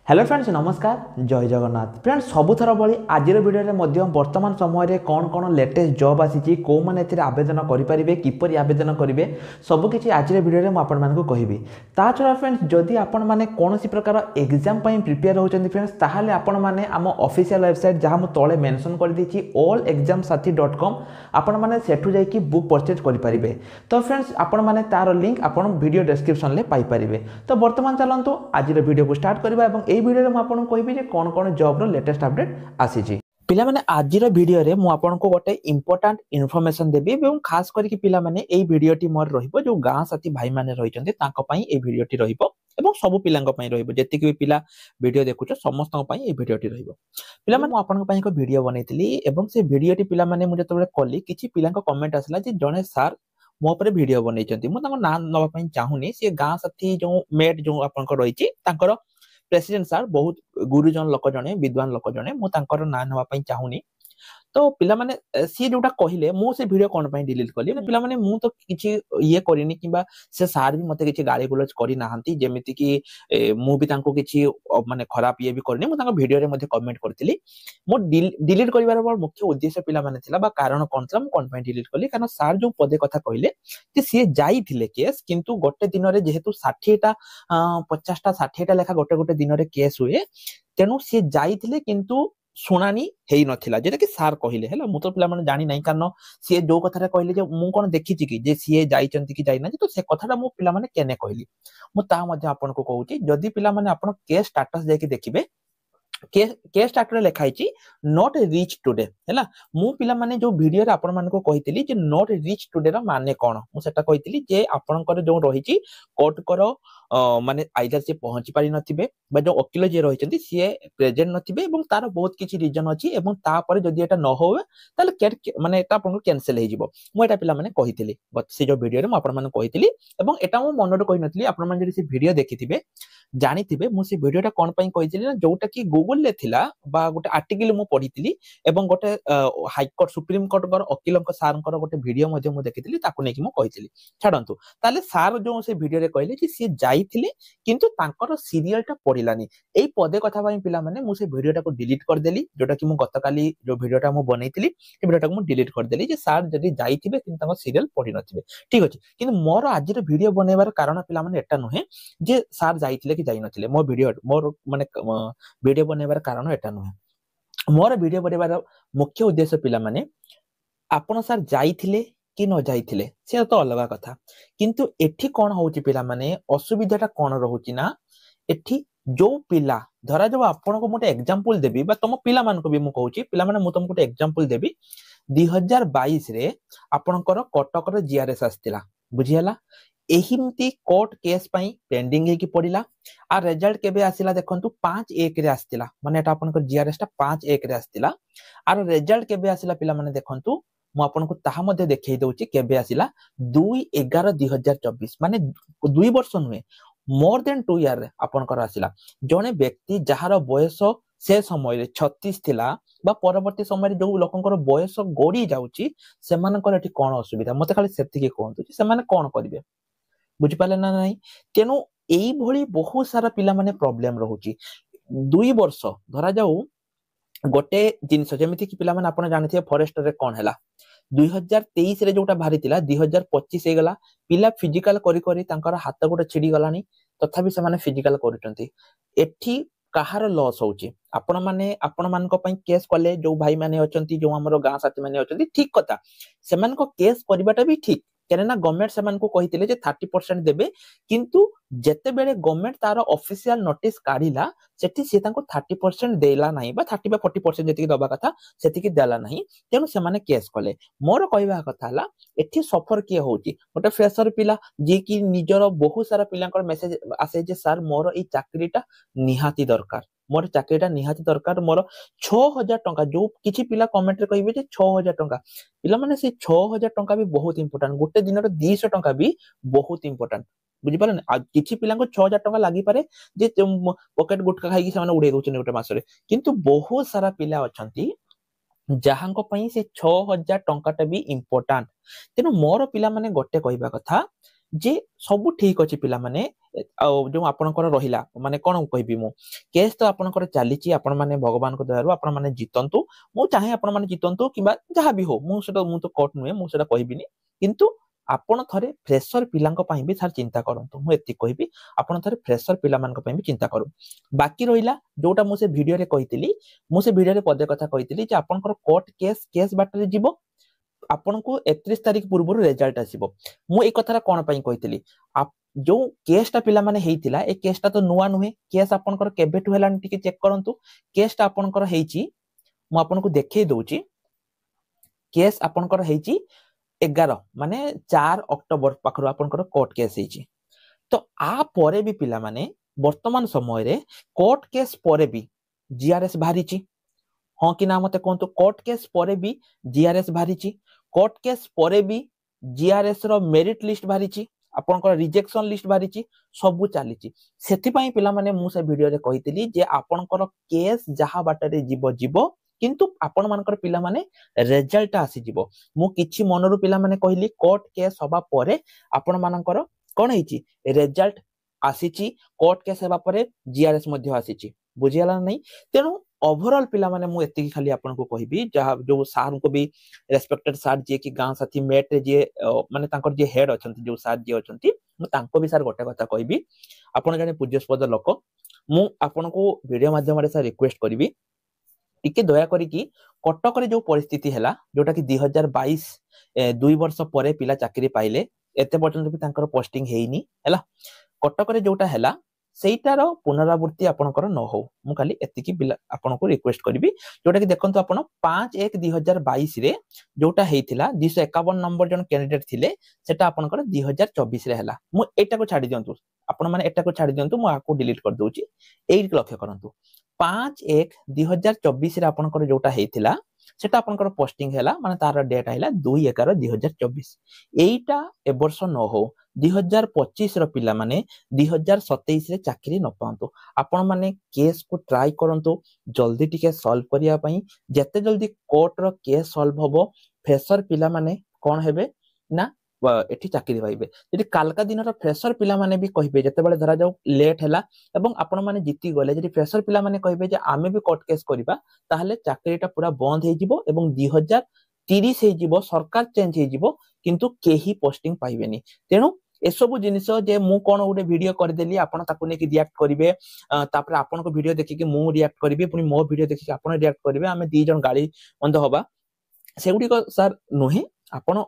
Hello friends नमस्कार जय Jagannath friends सबुथर भली आज भिडियो वर्तमान समय कौन कौन लेटेस्ट जॉब आसी कौ मैंने आवेदन करेंगे किपर आवेदन करेंगे सबकि आज भिडियो मुझे कहबी ता छड़ा फ्रेंड्स जदि आपण मैंने कौन प्रकार एग्जाम प्रिपेयर होती फ्रेंड्स ताहले आपण मैंने आम ऑफिशियल वेबसाइट जहाँ मुझे तले मेंशन कर देछि allexamsathi.com आपण मैंने सेठू जाइए बुक परचेज करेंगे। तो फ्रेंड्स आपण मैंने तार लिंक आपण वीडियो डिस्क्रिप्शन में पाइपर। तो बर्तमान चलते आज वीडियो को स्टार्ट करवा एई वीडियो रे मु आपन कहबी जे कोन कोन जॉब रो लेटेस्ट अपडेट आसी छी। पिला माने आज रो वीडियो रे मु आपन को गोटे इंपोर्टेंट इन्फॉर्मेशन देबी एवं खास करके पिला माने एई वीडियो टी मोर रहिबो जो गां साथी भाई माने रहिचंती तांको पई एई वीडियो टी रहिबो एवं सब पिलांको पई रहिबो जेतिक भी पिला वीडियो देखुचो समस्तक पई एई वीडियो टी रहिबो। पिला माने मु आपन को पई एक वीडियो बनैतिली एवं से वीडियो टी पिला माने मु जतबे कली किछि पिलांको कमेंट आसला जे जने सर मो पर वीडियो बनैचंती मु तांको नाम नबा पई चाहुनी से गां साथी जो मेट जो आपन को रहिछि तांकर प्रेसिडेंट सर बहुत गुरुजन लोक जने विद्वान लोक जने मु तांकर ना नवा पई चाहुनी। तो पिला माने सी जोटा कहिले मु से वीडियो कोन पई डिलीट करली पिला माने मु तो किछि ये करिनी किबा से सर भी मते किछि गाली गुलज करि नाहंती जेमिति कि मु भी तांको किछि माने खराब ये भी करनी मु तांको वीडियो रे मध्ये कमेंट करथिली। मु डिलीट करिवार मुख्य उद्देश्य पिला माने थिला बा कारण कोन था मु कोन पई डिलीट करली कारण सर जो पदे कथा कहिले कि सी जाईथिले केस किंतु गोटे दिन रे जेहेतु 60 टा 50 टा 60 टा लेखा गोटे गोटे दिन रे केस हुए तेनु सी जाईथिले किंतु शुणानी हेई नथिला जेटा कि सार कहिले हैला मु तो पिला माने जानि नै कारण सी जो कथा रे कहिले जे मु कोन देखिछि कि जे सी जाईचंती कि जाई ना तो से कथाटा मु पिला माने केने कहिली मु ता मध्ये आपन को कहूची जदि पिला माने आपन केस स्टेटस जाई कि देखिबे केस स्टार्ट रे लिखाई छी नॉट रीच टुडे हैला मु पिला माने जो वीडियो रे आपण मान को कहितली जे नॉट रीच टुडे रो माने कोन मु सेटा कहितली जे आपनकर जो रही छी कोर्ट करो माने आइदर से पहुंची पारि नथिबे बा जो वकील जे रहिचंती सी प्रेजेंट नथिबे एवं तार बहुत किछि रीजन अछि एवं ता पर जदि एटा न होवे ताले माने एटा आपन को कैंसिल हे जिवो मु एटा पिला माने कहितली से जो वीडियो रे मु आपण मान कहितली एवं एटा मु मनोड कहि नथली आपण मान जदि से वीडियो देखिथिबे जानिथिबे मु से वीडियोटा कोन पई कहितली ना जोटा कि गूगल ले थिला बा गोटे आर्टिकल मु पढिथिली एवं गोटे हाई कोर्ट सुप्रीम कोर्ट कर वकीलक सारंकर गोटे वीडियो मध्ये मु देखिथिली ताकु नेकी मु कहितली छाडंतु ताले सार जो से वीडियो रे कहले कि सी जाईथिले किंतु तांकर सीरियलटा पढिलानी एई पदे कथा पई पिला माने मु से वीडियोटा को डिलीट कर देली जोटा कि मु गतकाली जो वीडियोटा मु बनैतिली ए वीडियोटा को मु डिलीट कर देली जे सार जदी जाईथिबे किंतु तांकर सीरियल पढि नथिबे ठीक अछि किंतु मोर आज रे वीडियो बनेबार कारण पिला माने एटा नहे जे सार जाईथिले कि जाई नथिले मो वीडियो मोर माने वीडियो बनेबार कारण एटा नहे मोर वीडियो बनेबार मुख्य उद्देश्य पिला माने आपण सर जाईथिले कि न जाईथिले से तो अलग कथा किंतु एठी कोन होउची पिला माने असुविधाटा कोन रहउची ना एठी जो पिला धरा जो आपण को मोटे एग्जांपल देबी बा तम पिला मान को भी मु कहउची पिला माने मु तुमको एग्जांपल देबी 2022 रे आपनकर कटक रे जीआरएस आस्तिला बुझियला एहिमती कोर्ट केस पई पेंडिंग हे की पडिला आ रिजल्ट केबे आसिला देखंतु 5/1 रे आस्तिला माने एटा आपनकर जीआरएस टा 5/1 रे आस्तिला आर रिजल्ट केबे आसिला पिला माने देखंतु मु आपनको ताहा मध्ये देखै दउची केबे आसिला 2/11/2024 माने 2 वर्ष नुहे मोर देन 2 ईयर रे आपनकर आसिला जने व्यक्ति जहार बयस से समय रे 36 थिला बा परवर्ती समय जो लोकंकर बयस गडी जाउची सेमानकर एठी कोन असुविधा मते खाली सेति के कोहंतु सेमाने कोन करिवे बुझि पाले ना नाही तेनु एई भली बहुत सारा पिला माने प्रॉब्लम रहउची 2 वर्ष धरा जाऊ गोटे जिनिस जेमिति कि पिला माने आपण जानिथे फॉरेस्ट रे कोन हैला 2023 रे जोटा भारी थिला 2025 हे गला पिला फिजिकल करी करी तांकर हाथ गोटे छिडी गलानी तथापि से माने फिजिकल करूचंती एठी कहार लॉस होउची आपण मान को पई केस कले जो भाई माने अचंती जो हमरो गां साथी माने अचंती ठीक कथा सेमान को केस करबाटा भी ठीक केना गवर्नमेंट सेमान को कहितले जे 30% देबे किंतु जेते बेले गवर्नमेंट तार ऑफिशियल नोटिस काढिला सेठी से तांको 30% देला नाही बा 30 बा 40% जेति दबा कथा सेति की देला नाही तेनु से माने केस कले मोर कहबा कथा हला एठी सफर के होउची गोटे फ्रेशर पिला जे कि निजर बहुत सारा पिलांकर मेसेज आसे जे सर मोर ई चाकरीटा निहाती दरकार मोर चाकरीटा निहाती दरकार मोर 6000 टंका जो किछि पिला कमेंट रे कहबे जे 6000 टंका पिला माने से 6000 टंका भी बहुत इंपोर्टेंट गोटे दिन रे 200 टंका भी बहुत इंपोर्टेंट बुझि पालन आ किछि पिला को 6000 टंका लागि पारे जे पॉकेट गुटका खाइ कि से माने उडे दोछन गोटे मास रे किंतु बहुत सारा पिला अछंती जहांको पई से 6000 टंकाटा भी इंपोर्टेंट तेनु मोर पिला माने गोटे कहबा कथा जे सब ठीक अच्छे पिला माने जो आपनकर रहिला माने कोन कहबी मु केस तो आपनकर चलीची आपण माने भगवान को दयारु आपण माने जितंतु मु चाहे आपण माने जितंतु किबा जहा भी हो मु सेटा मु तो कोर्ट नुए मु सेटा कहबिनी किंतु आपण थरे फ्रेशर पिलांक पई भी सर चिंता करंतु मु एति कहबी आपण थरे फ्रेशर पिला मानक पई भी चिंता करू बाकी रहिला जोटा मु से वीडियो रे कहितली मु से वीडियो रे पदे कथा कहितली जे आपनकर कोर्ट केस बाटरे जीवो आपनको 31 तारिख पूर्व रिजल्ट आसीबो मु ए कथारा कोन पई कहितली आप जो केसटा पिला माने हेइतिला ए केसटा तो नुवा नुहे केस आपनकर केबेटु हेलान टिके चेक करंतु केसटा आपनकर हेइची मु आपनको देखै दउची केस आपनकर हेइची 11 माने 4 अक्टोबर पाखरो आपनकर कोर्ट केस हेइची तो आ परे भी पिला माने वर्तमान समय रे कोर्ट केस परे भी जीआरएस भारीची हाँ कि ना मते कहतु कोर्ट केस परे भी जीआरएस भारीची कोर्ट केस परे भी जीआरएस रो मेरिट लिस्ट भारीची आपनकर रिजेक्शन लिस्ट भारीची सब चलीची सेति पई पिला माने मु से वीडियो रे कहितली जे आपनकर केस जहा बाटरे जीवो जीवो किंतु आपण मानकर पिला माने रिजल्ट आसी जीवो मु किछि मनरु पिला माने कहली कोर्ट केस हबा परे आपण मानकर कोन हेची रिजल्ट आसीची कोर्ट केस हेबा परे जीआरएस मध्ये आसीची बुझियाला नै तेनु ओवरऑल पिला माने मु एति खाली आपन को कहबी जहा जो सार को भी रेस्पेक्टेड सार जे कि गां साथी मेट रे जे माने तांकर जे हेड अछंती जो सार जे अछंती मु तांको भी सार गोटे कथा कहबी आपन जने पूज्यस्पद लोक मु आपन को वीडियो माध्यम रे सार रिक्वेस्ट करबी टिके दया करी कि कटक रे जो परिस्थिति हैला जोटा कि 2022 2 वर्ष परे पिला चाकरी पाइले एते पर्यंत भी तांकर पोस्टिंग हेइनी हैला कटक रे जोटा हैला सेटार पुनरावृत्ति आपनकर न हो मु खाली एतिकी आपन को रिक्वेस्ट करबी जोटा कि देखंतु आपन 5/1/2022 रे जोटा हेइथिला 251 नंबर जन कैंडिडेट थिले सेटा आपनकर 2024 रे हैला मु एटा को छाडी दियंतु आपण माने एटा को छाडी दियंतु मु आको डिलीट कर दोची एई लक्ष्य करंतु 5/1/2024 रे आपनकर जोटा हेइथिला सेटा आपनकर पोस्टिंग हैला माने तार डेट आइला 2/11/2024 एईटा ए वर्ष न हो 2025 रो पिला माने 2027 रे चाकरी न पांतो आपण माने केस को ट्राई करंतो जल्दी टिके सॉल्व करिया पई जते जल्दी कोर्ट रो केस सॉल्व होबो फ्रेशर पिला माने कोन हेबे ना एठी चाकरी पाइबे जदि कालका दिन रो फ्रेशर पिला माने भी कहिबे जते बेले धरा जाऊ लेट हैला एवं आपण माने जीती गले जदि फ्रेशर पिला माने कहिबे जे आमे भी कोर्ट केस करिबा ताहले चाकरीटा पूरा बंद हे जिवो एवं 2030 हे जिवो सरकार चेंज हे जिवो किंतु केही पोस्टिंग पाइबेनी तेनु एसबु जिनिस जे मु कोन गोटे वीडियो कर देली आपण ताकू नेकी रिएक्ट करिवे तापर आपण को वीडियो देखि कि मु रिएक्ट करिवे पुनी मो वीडियो देखि कि आपण रिएक्ट करिवे आमे दी जन गाली बंद होबा सेउडी को सर नुहे आपण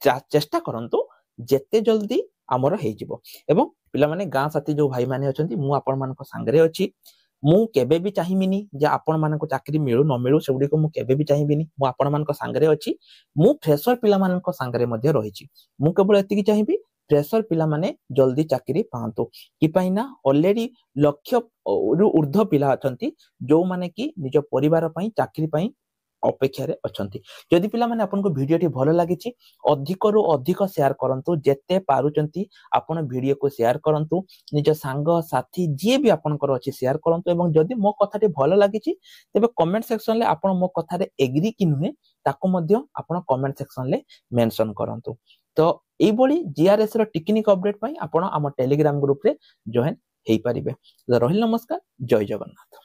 चेष्टा करंतु जेते जल्दी हमर हे जिवो एवं पिला माने गां साथी जो भाई माने अछंती मु आपण मान को संगरे अछि मु केबे भी चाहिबिनी जे आपण मान को चाकरी मिलु न मिलु सेउडी को मु केबे भी चाहिबिनी मु आपण मान को संगरे अछि मु फ्रेशर पिला मान को संगरे मध्ये रहिछि मु केवल एति चाहिबी फ्रेशर पिला माने जल्दी चाकरी पांतो कि पाइना ऑलरेडी लक्ष्य ऊर्ध्व पिला अछंती जो माने कि निज परिवार पई चाकरी पई अपेक्षा रे अछंती जदि पिला माने आपन को वीडियो टी भलो लागिछि अधिक रु अधिक शेयर करंतु जेते पारुचंती आपन वीडियो को शेयर करंतु निज सांग साथी जे भी आपन कर अछि शेयर करंतु एवं जदि मो कथा टी भलो लागिछि तबे कमेंट सेक्शन ले आपन मो कथा रे एग्री कि नुहे ताको मध्य आपन कमेंट सेक्शन ले मेंशन करंतु तो एई बोली जीआरएस रो टेक्निक अपडेट पई आपन हम टेलीग्राम ग्रुप रे जॉइन हेई परिबे रहिल नमस्कार जय जगन्नाथ।